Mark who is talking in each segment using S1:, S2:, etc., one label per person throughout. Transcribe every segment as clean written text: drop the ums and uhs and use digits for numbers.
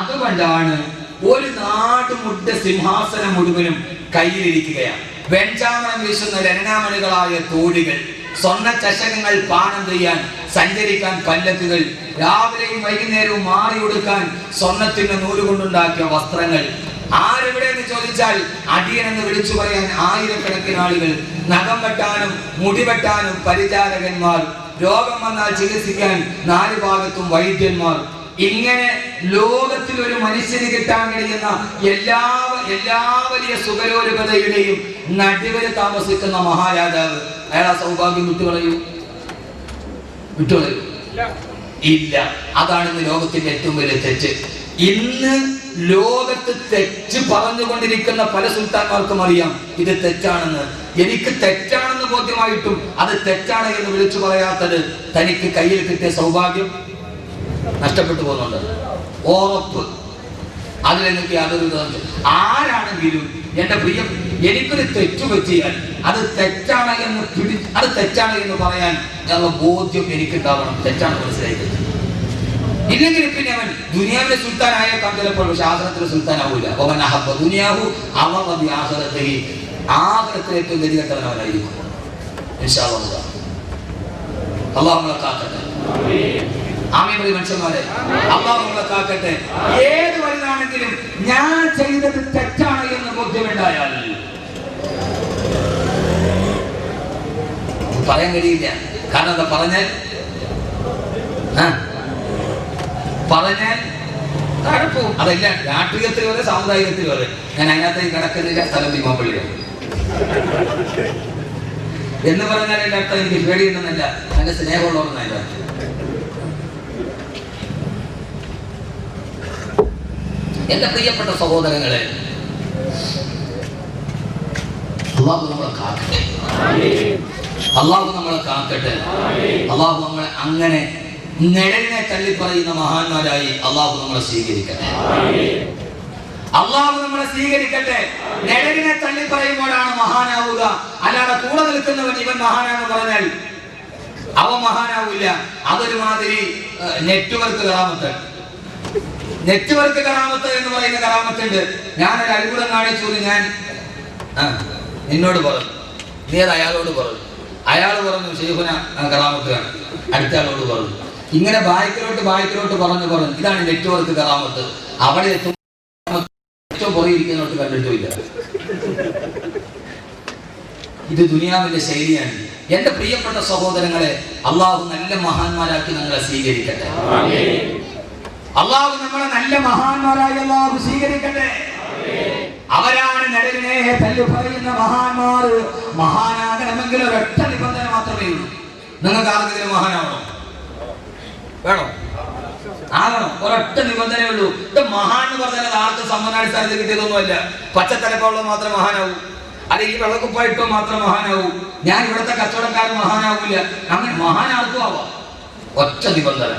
S1: അതുകൊണ്ടാണ് ഒരു നാടുമുട്ട സിംഹാസനം മുഴുവനും കയ്യിലിരിക്കുകയാണ്. വെഞ്ചാമണം വീശുന്ന രത്നാമണികളായ തോഴികൾ, സ്വർണ്ണ ചഷകങ്ങൾ പാനം ചെയ്യാൻ, സഞ്ചരിക്കാൻ പല്ലക്കുകൾ, രാവിലെയും വൈകുന്നേരവും മാറി കൊടുക്കാൻ സ്വർണത്തിന്റെ നൂലുകൊണ്ടുണ്ടാക്കിയ വസ്ത്രങ്ങൾ. ആരെവിടെയെന്ന് ചോദിച്ചാൽ അടിയനെന്ന് വിളിച്ചു പറയാൻ ആയിരക്കണക്കിന് ആളുകൾ, നഖം വെട്ടാനും മുടി വെട്ടാനും പരിചാരകന്മാർ, രോഗം വന്നാൽ ചികിത്സിക്കാൻ നാല് ഭാഗത്തും വൈദ്യന്മാർ. ഇങ്ങനെ ലോകത്തിൽ ഒരു മനുഷ്യന് കിട്ടാൻ കഴിയുന്ന എല്ലാ വലിയ സുഖലോലുപതയുടെയും നടുവിൽ താമസിക്കുന്ന മഹാരാജാവ്, അയാൾ ആ സൗഭാഗ്യം വിട്ടുകളയൂ? ഇല്ല. അതാണ് ഇന്ന് ലോകത്തിന്റെ ഏറ്റവും വലിയ തെറ്റ്. ഇന്ന് ലോകത്ത് തെറ്റ് പറഞ്ഞുകൊണ്ടിരിക്കുന്ന പല സുൽത്താന്മാർക്കും അറിയാം ഇത് തെറ്റാണെന്ന്. എനിക്ക് തെറ്റാണെന്ന് ബോധ്യമായിട്ടും അത് തെറ്റാണ് എന്ന് വിളിച്ചു പറയാത്തത് തനിക്ക് കയ്യിൽ കിട്ടിയ സൗഭാഗ്യം നഷ്ടപ്പെട്ടു പോകുന്നുണ്ട്. ഉറപ്പ്. അതിലെനിക്ക് യാതൊരു ആരാണെങ്കിലും എന്റെ പ്രിയ, എനിക്കൊരു തെറ്റു പറ്റിയാൽ അത് തെറ്റാണ് എന്ന് പറയാൻ ഞങ്ങൾ ബോധ്യം എനിക്കുണ്ടാവണം. തെറ്റാണ് മനസ്സിലായിട്ട്. ഇല്ലെങ്കിൽ പിന്നെ അവൻ ദുനിയാവിലെ സുൽത്താനായേക്കാം ചിലപ്പോൾ, പക്ഷെ ആഖിറത്തിലെ സുൽത്താനാവൂല. ദുനിയാവു അവൻ ആഖിറത്തിലേക്ക് ഗതികെട്ടവനവനായിരിക്കും. ഇൻഷാ അല്ലാഹ്. അല്ലാഹു നമ്മളെ കാക്കട്ടെ. ആമീൻ. മനുഷ്യന്മാരെ, അല്ലാഹു നമ്മളെ കാക്കട്ടെ. ഏത് വഴിയാണെങ്കിലും ഞാൻ ചെയ്തത് തെറ്റാണ് എന്ന് ബോധ്യമുണ്ടായാൽ പറയാൻ കഴിയില്ല. കാരണം എന്താ പറഞ്ഞാൽ തഴപ്പവും. അതല്ല രാഷ്ട്രീയത്തിൽ വരെ സാമുദായികത്തിൽ വരെ. ഞാൻ അതിനകത്തേക്ക് കിടക്കുന്നില്ല. സ്ഥലം ഭീമാപ്പള്ളിയാണ് എന്ന് പറഞ്ഞാൽ എൻ്റെ അർത്ഥം എനിക്ക് പേടിയുണ്ടെന്നല്ല, നല്ല സ്നേഹമുള്ളവരെന്നല്ല. എന്റെ പ്രിയപ്പെട്ട സഹോദരങ്ങളെ, അല്ലാഹു നമ്മളെ കാക്കട്ടെ. അല്ലാഹു നമ്മളെ കാക്കട്ടെ. അല്ലാഹു നമ്മളെ അങ്ങനെ നിഴലിനെ തള്ളിപ്പറയുന്ന മഹാന്മാരായി അല്ലാഹു നമ്മളെ സ്വീകരിക്കട്ടെ. അല്ലാഹു നമ്മളെ സ്വീകരിക്കട്ടെ. നിഴലിനെ തള്ളിപ്പറയുമ്പോഴാണ് മഹാനാവുക. അല്ലാതെ കൂടെ നിൽക്കുന്നവൻ ഇവൻ മഹാനാണെന്ന് പറഞ്ഞാൽ അവൻ മഹാനാവില്ല. അതൊരുമാതിരി നെറ്റ്വർക്ക് കറാമത്ത് എന്ന് പറയുന്ന കറാമത്തുണ്ട്. ഞാനൊരു അത്ഭുതം കാണിച്ചു. ഞാൻ നിന്നോട് പറഞ്ഞു, നീ അത് അയാളോട് പറഞ്ഞു. അയാൾ പറഞ്ഞു ശൈഖുന കറാമത്താണ്. അടുത്ത ആളോട് പറഞ്ഞു. ഇങ്ങനെ ബായ്ക്കിലോട്ട് പറഞ്ഞു. ഇതാണ് നെറ്റ്വർക്ക് കറാമത്ത്. അവിടെ ഏറ്റവും പുറയിരിക്കുന്നോട്ട് കണ്ടിട്ടില്ല. ഇത് ദുനിയാവിന്റെ ശൈലിയാണ്. എന്റെ പ്രിയപ്പെട്ട സഹോദരങ്ങളെ, അല്ലാഹു നല്ല മഹാന്മാരാക്കി നമ്മളെ സ്വീകരിക്കട്ടെ. അല്ലാഹു നമ്മളെ നല്ല മഹാന്മാരായി അല്ലാഹു സ്വീകരിക്കട്ടെ. അവരാണ് നിഴലിനെ തല്ലി പറയുന്ന മഹാന്മാർ. മഹാനാകണമെങ്കിൽ ഒരൊറ്റ നിബന്ധന മാത്രമേ ഉള്ളൂ. നിങ്ങൾക്ക് ആർക്കെങ്കിലും മഹാനാവണോ? വേണോ? ആകണം. ഒരൊറ്റ നിബന്ധനയേ ഉള്ളൂ. ഇത് മഹാൻ എന്ന് പറഞ്ഞാൽ ആർക്കും സമ്മാനാടിസ്ഥാനത്തിൽ കിട്ടിയതൊന്നുമല്ല. പച്ചത്തലപ്പുള്ള മാത്രം മഹാനാവൂ, അല്ലെങ്കിൽ വെള്ളക്കുപ്പായിട്ടോ മാത്രം മഹാനാവൂ. ഞാൻ ഇവിടുത്തെ കച്ചവടക്കാരൻ മഹാനാവൂല. അങ്ങനെ മഹാനാർക്കും ആവാം. ഒറ്റ നിബന്ധന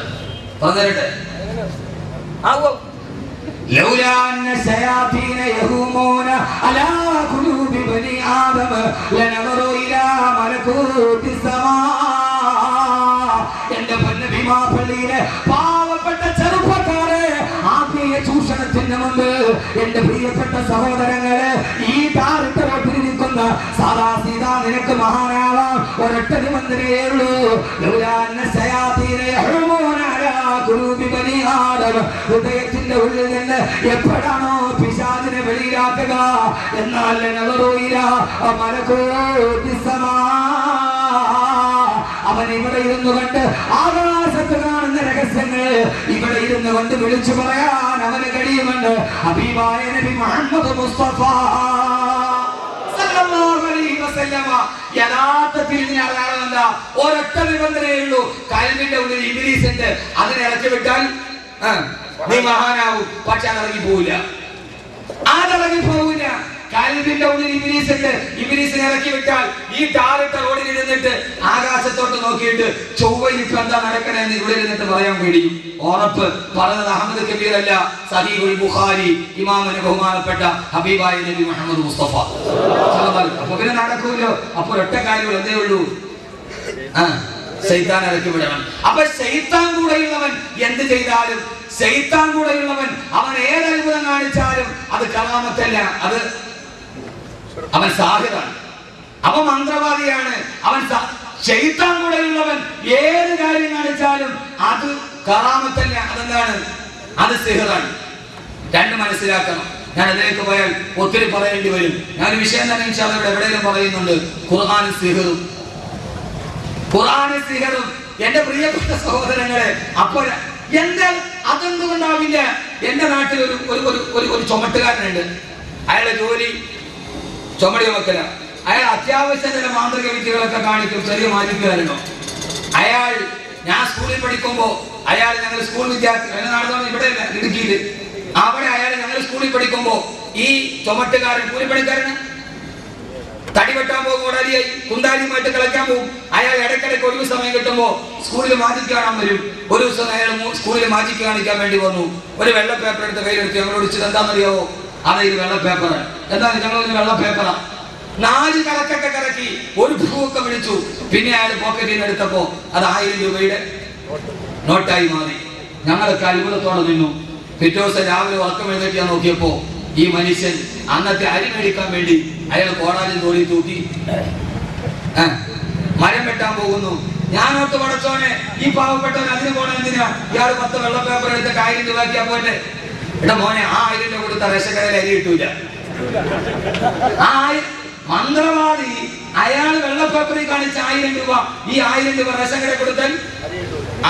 S1: പറഞ്ഞിട്ടെ ആവോ. لولا أن الشياطين يهومون على قلوب بني آدم لنظروا إلى ملكوت السماء. എന്റെ പൊന്നഭിമാപള്ളിയിലെ പാവപ്പെട്ട ചെറുപ്പക്കാരെ, ആത്മീയ ചൂഷണത്തിന് മുമ്പ് എന്റെ പ്രിയപ്പെട്ട സഹോദരങ്ങളെ, ഈ താരത്തിലിരിക്കുന്ന സാദാ സീതാ നിനക്ക് മഹാനാവാം. ഒരൊറ്റ നിബന്ധനയേ ഉള്ളൂ. ലൗലാ അന്ന ശയാതീന യഹൂമൂന അലാ ഖുലൂബി ബനി ആദം. ഹൃദയത്തിന്റെ ഉള്ളിൽ നിന്ന് എപ്പോഴാണോ പിശാചിനെ വെളിയിലാക്കുക, എന്നാൽ അവൻ ഇവിടെ ഇരുന്നു കൊണ്ട് ആകാശത്ത് കാണുന്ന രഹസ്യങ്ങൾ ഇവിടെ ഇരുന്നു കൊണ്ട് വിളിച്ചു പറയാൻ അവന് കഴിയുമെന്ന് ഹബീബായ നബി മുഹമ്മദ് മുസ്തഫ സല്ലല്ലാഹു അലൈഹി വസല്ലമ. യഥാർത്ഥത്തിൽ ഒരൊറ്റ നിബന്ധനയേ ഉള്ളൂ. കൽബിന്റെ ഉള്ളിൽ ഇബ്ലീസ് ഉണ്ട്. അതിനെ ഇറക്കി വിട്ടാൽ നീ മഹാനാവും. പക്ഷെ അതിറങ്ങി പോവില്ല. കൽബിന്റെ ഉള്ളിൽ ഇബ്ലീസ് ഉണ്ട്. ഇബ്ലീസിനെ ഇറക്കി വിട്ടാൽ ഈ ടാറിട്ട റോഡിൽ ഇരുന്നിട്ട് ആകാശത്തോട്ട് നോക്കിയിട്ട് ചൊവ്വയിൽ ഇപ്പൊ എന്താ നടക്കണെന്ന് ഇവിടെ ഇരുന്നിട്ട് പറയാൻ കഴിയും. ഉറപ്പ്. പറഞ്ഞത് അഹമ്മദ് കബീർ അല്ല, സഹീഹുൽ ബുഖാരി, ഇമാമിന് ബഹുമാനപ്പെട്ട ഹബീബായ നബി മുഹമ്മദ് മുസ്തഫ. അപ്പൊ പിന്നെ നടക്കൂല്ലോ. അപ്പൊ ഒറ്റ കാര്യങ്ങൾ എന്തേ ഉള്ളൂ, ശൈത്താൻ ഇറക്കി വിടണം. അപ്പൊ ശൈത്താൻ കൂടെയുള്ളവൻ എന്ത് ചെയ്താലും, ശൈത്താൻ കൂടെയുള്ളവൻ അവൻ കറാമത്തല്ല, അത് അവൻ സാഹിറാണ്, അവൻ മന്ത്രവാദിയാണ്, അവൻ ശൈത്താൻ കൂടെയുള്ളവൻ. ഏത് കാര്യം കാണിച്ചാലും അത് കറാമത്തല്ല, അതെന്താണ്? അത് സിഹറാണ്. രണ്ട് മനസ്സിലാക്കണം. ഞാൻ അതിലേക്ക് പോയാൽ ഒത്തിരി പറയേണ്ടി വരും. ഞാൻ വിഷയം തന്നെ ഇൻഷാ അല്ലാഹ് എവിടെയെങ്കിലും പറയുന്നുണ്ട്. ഖുർആൻ സിഹറും, ഖുർആൻ സിഹറും. എന്റെ പ്രിയപ്പെട്ട സഹോദരങ്ങളെ, അപ്പോൾ എന്താ അതെന്തുകൊണ്ടാവില്ല? എന്റെ നാട്ടിൽ ഒരു ചുമട്ടുകാരനുണ്ട്. അയാളുടെ ജോലി ചുമടി ചുമക്കല. അയാൾ അത്യാവശ്യം ചില മാന്ത്രിക വിദ്യകളൊക്കെ കാണിക്കും, ചെറിയ മാജിക്കുകാരനോ. അയാൾ, ഞാൻ സ്കൂളിൽ പഠിക്കുമ്പോ അയാൾ, ഞങ്ങൾ സ്കൂൾ വിദ്യാർത്ഥി നടന്നു ഇവിടെ ഇടുക്കിയില്, അവിടെ അയാൾ ഞങ്ങൾ സ്കൂളിൽ പഠിക്കുമ്പോ ഈ ചുമട്ടുകാരൻ, കൂലിപ്പണിക്കാരന് തടി വെട്ടാൻ പോകും, ഓടാലിയായി കുന്താലിയുമായിട്ട് കളിക്കാൻ പോകും. അയാൾ ഇടയ്ക്കിടയ്ക്ക് ഒഴിവ് സമയം കിട്ടുമ്പോ സ്കൂളിൽ മാജിക്ക് കാണാൻ വരും. ഒരു ദിവസം അയാൾ സ്കൂളിൽ മാജിക്ക് കാണിക്കാൻ വേണ്ടി വന്നു. ഒരു വെള്ള പേപ്പർ എടുത്ത് കയ്യിലെടുത്ത് ഞങ്ങളോട് ചോദിച്ചത് എന്താണെന്നറിയാവോ? അതെ, ഇത് വെള്ള പേപ്പറാണ്. എന്താണ്? ഞങ്ങൾ വെള്ള പേപ്പറാ. 4 കറക്കൊക്കെ കറക്കി ഒരു ഭൂവൊക്കെ വിളിച്ചു. പിന്നെ അയാൾ പോക്കറ്റിൽ നിന്ന് എടുത്തപ്പോ അത് 1000 രൂപയുടെ നോട്ടായി മാറി. ഞങ്ങളൊക്കെ അത്ഭുതത്തോടെ നിന്നു. പിറ്റേ ദിവസം രാവിലെ ഉറക്കം എഴുന്നേറ്റ് ഞാൻ നോക്കിയപ്പോ ഈ മനുഷ്യൻ അന്നത്തെ അരി മേടിക്കാൻ വേണ്ടി അയാൾ കോടാലി തോളി തൂക്കി മരം വെട്ടാൻ പോകുന്നു. ഞാനോട്ട് പടച്ചോനെ, ഈ പാവപ്പെട്ടവൻ അതിന് പോണ എന്തിനാ? ഇയാൾ 10 വെള്ള പേപ്പർ എടുത്തിട്ട് 1000 രൂപയ്ക്കാ പോട്ടെ. എടാ മോനെ, ആ 1000 രൂപ കൊടുത്ത റേഷക്കടയിൽ അരി കിട്ടൂല. മന്ത്രവാദി അയാൾ വെള്ള പേപ്പറിൽ കാണിച്ച 1000 രൂപ, ഈ 1000 രൂപ റേഷക്കടയിൽ കൊടുത്താൽ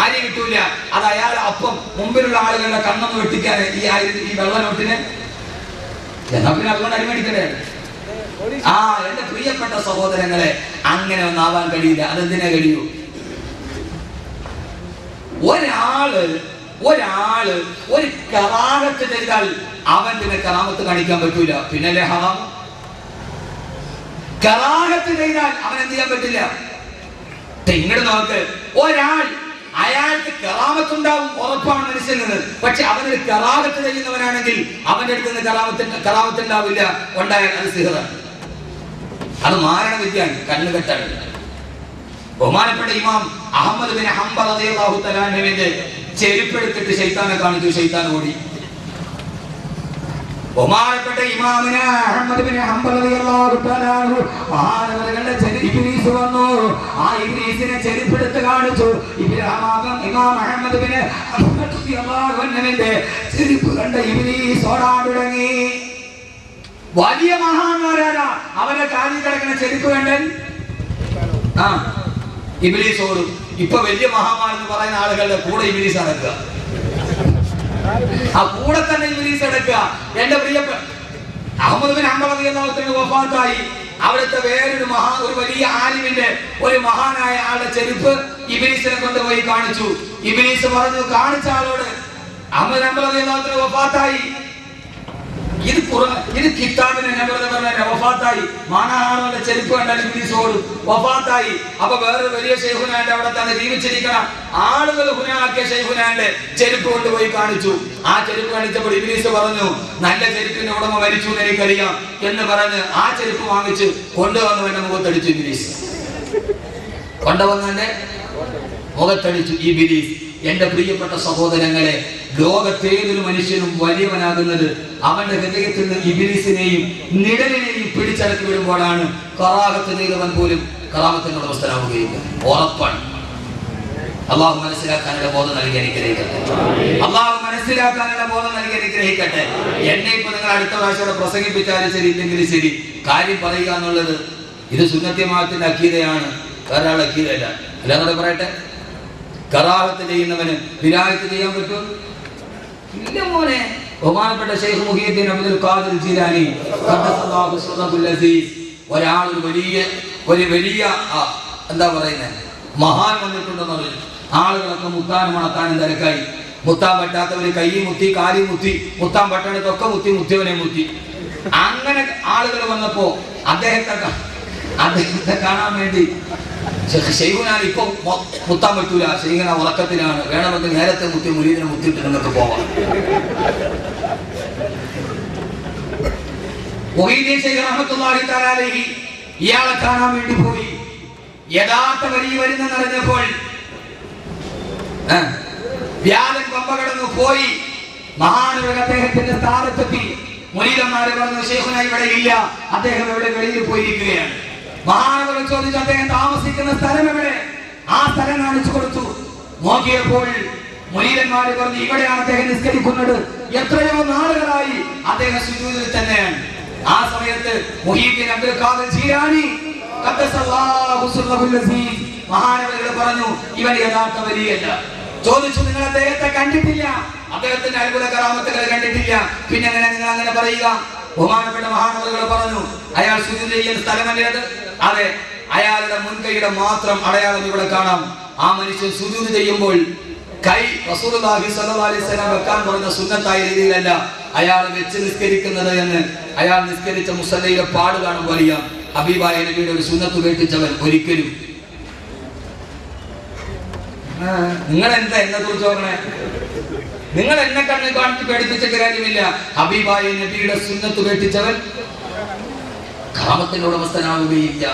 S1: അരി കിട്ടൂല. അത് അയാൾ അപ്പം മുമ്പിലുള്ള ആളുകളുടെ കണ്ണൊന്ന് വെട്ടിക്കാൻ ഈ വെള്ള നോട്ടിന് എന്നാ പിന്നെ അതുകൊണ്ട് അരി മേടിക്കണ്ടേ? എന്റെ പ്രിയപ്പെട്ട സഹോദരങ്ങളെ, അങ്ങനെ ഒന്നാവാൻ കഴിയില്ല. അതെന്തിനാ കഴിയൂ? ഒരാള് ഒരു കറാമത്ത് ചെയ്താൽ അവൻ പിന്നെ കറാമത്ത് കാണിക്കാൻ പറ്റൂല. പിന്നല്ലേ ഹറാം? കറാമത്ത് ചെയ്താൽ അവൻ എന്ത് ചെയ്യാൻ പറ്റില്ല. ഇങ്ങോട്ട് നോക്ക്, ഒരാൾ അയാൾക്ക് കറാമത്തുണ്ടാവും, ഉറപ്പാണ് മനുഷ്യന്. പക്ഷെ അവനൊരു കറാമത്ത് ചെയ്യുന്നവനാണെങ്കിൽ അവന്റെ അടുത്ത് നിന്ന് കറാമത്തുണ്ടാവില്ല. ഉണ്ടായാൽ അത് സിഹറാണ്, അത് മാരണ വിദ്യയാണ്, കണ്ണുകെട്ടാണ്. ബഹുമാനപ്പെട്ട ഇമാം അഹ്മദ് ബിൻ ഹംബൽ റളിയല്ലാഹു തആല അൻഹുവിന്റെ ചെരുപ്പെടുത്തിട്ട് ശൈത്താനെ കാണിച്ചു, ശൈത്താൻ ഓടി. ബഹുമാനപ്പെട്ട ഇമാമിന അഹ്മദ് ബിൻ ഹംബൽ റളിയല്ലാഹു തആല അൻഹു മഹാനവറുകളുടെ ഇബ്ലീസ് വന്നു. ആ ഇബ്ലീസിനെ ചെരുപ്പെടുത്ത് കാണിച്ചു. ഇമാം അഹ്മദ് ബിൻ ഹംബൽ റളിയല്ലാഹു അൻഹുവിന്റെ ചെരുപ്പ് കണ്ട ഇബ്ലീസ് ഓടാൻ തുടങ്ങി. വലിയ മഹാന്മാരാണ്, അവരെ കാലിൽ കിടക്കുന്ന ചെരുപ്പ് കണ്ടൻ ഇബ്ലീസ് ഓടും. ഇപ്പൊ വലിയ മഹാന്മാരെന്ന് പറയുന്ന ആളുകളുടെ കൂടെ ഇബ്ലീസ് നടക്കുക, ആ കൂടെ തന്നെ ഇബ്ലീസ് എടുക്കുക. എന്റെ പ്രിയപ്പെട്ട അഹ്മദ് ബിൻ ഹംബൽ റളിയല്ലാഹു അൻഹു വഫാത്തായി. അവിടുത്തെ ഒരു വലിയ ആലിമിന്റെ, ഒരു മഹാനായ ആളുടെ ചെരുപ്പ് ഇബ്ലീസിനെ കൊണ്ടുപോയി കാണിച്ചു. ഇബ്ലീസ് പറഞ്ഞു, കാണിച്ച ആളോട്, അഹ്മദ് ബിൻ ഹംബൽ റളിയല്ലാഹു അൻഹു വഫാത്തായി, ഇത് കിതാബിനെ വഫാത്തായി. മാനാഹാറുടെ ചെരുപ്പ് കണ്ടാൽ ഇബ്ലീസ് ഓടും, വഫാത്തായി. അപ്പൊ വേറൊരു വലിയ ശൈഖുനാന്റെ അവിടെ തന്നെ ജീവിച്ചിരിക്കണം ആളുകൾ ഹുനാക്കിയ ശൈഖുനാന്റെ ചെരുപ്പ് കൊണ്ടുപോയി കാണിച്ചു. ആ ചെരുപ്പ് കാണിച്ചപ്പോൾ ഇബ്ലീസ് പറഞ്ഞു, നല്ല ചെരുപ്പിന്റെ ഉടമ മരിച്ചു എന്ന് എനിക്കറിയാം എന്ന് പറഞ്ഞ് ആ ചെരുപ്പ് വാങ്ങിച്ച് കൊണ്ടുവന്നവന്റെ മുഖത്തടിച്ചു ഇബ്ലീസ്. കൊണ്ടുവന്നവന്റെ മുഖത്തടിച്ചു ഇബ്ലീസ്. എന്റെ പ്രിയപ്പെട്ട സഹോദരങ്ങളെ, ലോകത്തേതൊരു മനുഷ്യനും വലിയവനാകുന്നത് അവന്റെ ഹൃദയത്തിൽ നിന്ന് ഇബ്ലീസിനെയും നിഴലിനെയും പിടിച്ചടക്കി വിടുമ്പോഴാണ്. കറാഹത്ത് ചെയ്തവൻ പോലും കറാമത്തിന്റെ ഉടമസ്ഥനാവുകയില്ല, ഉറപ്പാണ്. അള്ളാഹു മനസ്സിലാക്കാനുള്ള ബോധം നൽകി അനുഗ്രഹിക്കട്ടെ. അള്ളാഹു മനസ്സിലാക്കാനുള്ള ബോധം നൽകി അനുഗ്രഹിക്കട്ടെ. എന്നെ ഇപ്പൊ നിങ്ങൾ അടുത്ത പ്രാവശ്യം പ്രസംഗിപ്പിച്ചാലും ശരി, ഇല്ലെങ്കിലും ശരി, കാര്യം പറയുക എന്നുള്ളത് ഇത് സുന്നത്യമാത്തിന്റെ അക്കീദയാണ്, വേറെ ആളുടെ അക്കീദയല്ല. അല്ലാതെ പറയട്ടെ, കറാഹത്ത് ചെയ്യുന്നവന് വിലായത്ത് ചെയ്യാൻ പറ്റും? ഇല്ല മോനെ. ബഹുമാനപ്പെട്ട ശൈഖ് മുഹീദ്ദീൻ അബ്ദുൽ ഖാദിർ ജീലാനി ഖദ്ദസല്ലാഹു സിർറഹുൽ അസീസ്, ഒരാൾ ഒരു വലിയ എന്താ പറയുന്നത് മഹാൻ വന്നിട്ടുണ്ടെന്ന് പറഞ്ഞു. ആളുകളൊക്കെ മുത്താൻ മണത്താനും തിരക്കായി. മുത്താൻ പറ്റാത്തവര് കൈ മുത്തി, കാലി മുത്തി, മുത്താൻ പറ്റണത്തൊക്കെ മുത്തിയവനെ മുത്തി. അങ്ങനെ ആളുകൾ വന്നപ്പോ അദ്ദേഹത്തെ കാണാൻ വേണ്ടി ശൈഖുനാൻ ഇപ്പൊ മുത്താൻ പറ്റൂല, ശൈഖുന ഉറക്കത്തിലാണ്, വേണമെങ്കിൽ നേരത്തെ മുത്തി മുരീദിനെ മുത്തിയിട്ട് നിങ്ങൾക്ക് പോവാം. മുഹീദ്ദീൻ ശൈഖ് റഹ്മത്തുള്ളാഹി തആല അലൈഹി ഇയാളെ കാണാൻ വേണ്ടി പോയി. യഥാർത്ഥ വരി വരുന്നറിഞ്ഞപ്പോൾ വ്യാഴൻ പമ്പ കടന്നു പോയി. മഹാനവർ അദ്ദേഹത്തിന്റെ സ്ഥാനത്തെത്തി. മുരീദന്മാര് പറഞ്ഞു ശൈഖുന ഇവിടെ ഇല്ല, അദ്ദേഹം എവിടെ വെളിയിൽ പോയിരിക്കുകയാണ്. മഹാനവർ ചോദിച്ചു അദ്ദേഹം താമസിക്കുന്ന സ്ഥലം എവിടെ? ആ സ്ഥലം കാണിച്ചു കൊടുത്തു. നോക്കിയപ്പോൾ മുരീദന്മാര് പറഞ്ഞു ഇവിടെയാണ് അദ്ദേഹം നിസ്കരിക്കുന്നത്. എത്രയോ നാളുകളായി അദ്ദേഹം സുജൂദിൽ തന്നെയാണ്. ആ സമയത്ത് മുഹീദ്ദീൻ അബ്ദുൽ ഖാദിർ ജീലാനി ഖദ്ദസല്ലാഹു സിർറഹുൽ അസീസ് മഹാനവറുകൾ പറഞ്ഞു ഇവൻ യഥാർത്ഥ വലിയല്ല. ചോദിച്ചു നിങ്ങൾ അദ്ദേഹത്തെ കണ്ടിട്ടില്ല, അദ്ദേഹത്തിന്റെ അത്ഭുത കറാമത്തുകൾ കണ്ടിട്ടില്ല, പിന്നെ എങ്ങനെ നിങ്ങൾ അങ്ങനെ പറയുക? ബഹുമാനപ്പെട്ട മഹാനവറുകൾ പറഞ്ഞു അയാൾ സുജൂദ് ചെയ്യുന്ന സ്ഥലമല്ലേ അത്? അതെ, അയാളുടെ മുൻകൈയുടെ മാത്രം അടയാളം ഇവിടെ കാണാം. ആ മനുഷ്യൻ സുജൂദ് ചെയ്യുമ്പോൾ കൈ റസൂലുള്ളാഹി സ്വല്ലല്ലാഹു അലൈഹി വസല്ലം വെക്കാൻ പറഞ്ഞ സുന്നത്തായ രീതിയിലല്ല അയാൾ വെച്ച് നിസ്കരിക്കുന്നത് എന്ന് അയാൾ നിസ്കരിച്ച മുസല്ലയുടെ പാട് കാണുമ്പോൾ അറിയാം. ഹബീബായ നബിയുടെ ഒരു സുന്നത്ത് ഉപേക്ഷിച്ചവൻ ഒരിക്കലും. നിങ്ങൾ എന്താ എന്നെ കുറിച്ച് പറഞ്ഞേ? നിങ്ങൾ എന്നെ കണ്ണ് കാണിച്ച് പേടിപ്പിച്ചിട്ട് കാര്യമില്ല. ഹബീബായ നബിയുടെ സുന്നത്ത് ഉപേക്ഷിച്ചവൻ ഖിയാമത്തിന്റെ ഉടമസ്ഥനാവുകയില്ല.